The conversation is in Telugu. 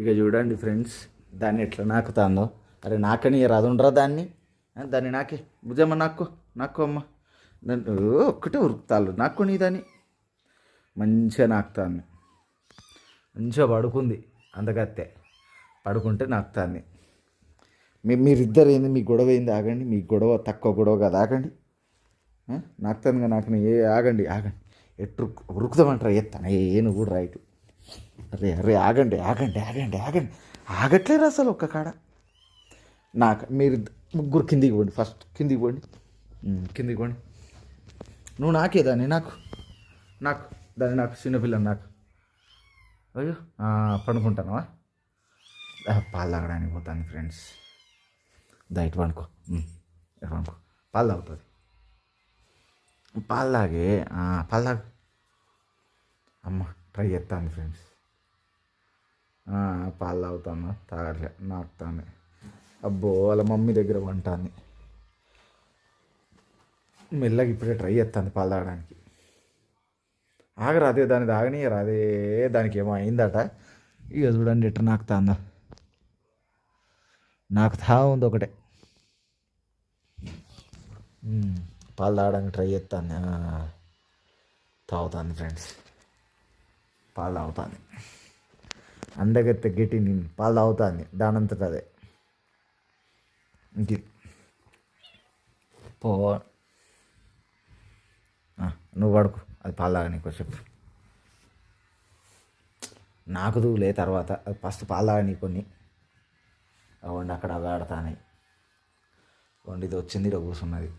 ఇక చూడండి ఫ్రెండ్స్, దాన్ని ఎట్లా నాకుతాందో. అరే నాకని రాదుండరా దాన్ని, దాన్ని నాకే భుజమ్మ నాకు అమ్మ, నన్ను ఒక్కటే ఉరుకుతాళ్ళు నాకుని దాన్ని మంచిగా నాకుతాంది. మంచిగా పడుకుంది అందగత్తే, పడుకుంటే నాకుతాంది. మీరిద్దరు ఏంది, మీ గొడవ ఏంది? ఆగండి, మీ గొడవ తక్కువ గొడవ కదా, ఆగండి. నాకుతాందిగా నాకు ఆగండి ఎట్టు ఉరుకుదామంటారా ఎత్తాను నువ్వు కూడా రైటు. అరే ఆగండి ఆగట్లేరు అసలు ఒక్క కాడ. మీరు ముగ్గురు కిందికి పోండి, ఫస్ట్ కిందికి పోండి. నువ్వు నాకేదాన్ని నాకు దాన్ని నాకు చిన్నపిల్లని నాకు. అయ్యో పండుకుంటానవా? పాలు తాగడానికి పోతాను ఫ్రెండ్స్. ఇటు పండుకో, పాలు తాగుతుంది. పాలు తాగు అమ్మ. ట్రై చేస్తాను ఫ్రెండ్స్. పాలు తాగుతాను, తాగట్లే నాకుతాను. అబ్బో వాళ్ళ మమ్మీ దగ్గర వంటాన్ని. మెల్లగా ఇప్పుడే ట్రై చేస్తాను పాలు తాగడానికి. ఆగరాదే, దాన్ని తాగనీయరాదే, దానికి ఏమో అయిందట. ఇక చూడండి ఎట్లా నాకుతాందో. నాకు ఉంది ఒకటే. పాలు తాగడానికి ట్రై చేస్తాను. తాగుతాను ఫ్రెండ్స్, పాలు తాగుతాను. అందగత్తే గట్టి నేను పాలు తాగుతాను దానంతట అదే. ఇంక పో, నువ్వు పడుకు, అది పాలు తాగని చెప్పు. నాకు దూలే తర్వాత, అది ఫస్ట్ పాలు తాగని కొన్ని. అవ్వండి అక్కడ అవి ఆడతానే వండి, ఇది వచ్చింది ఇక్కడ కూర్చున్నది.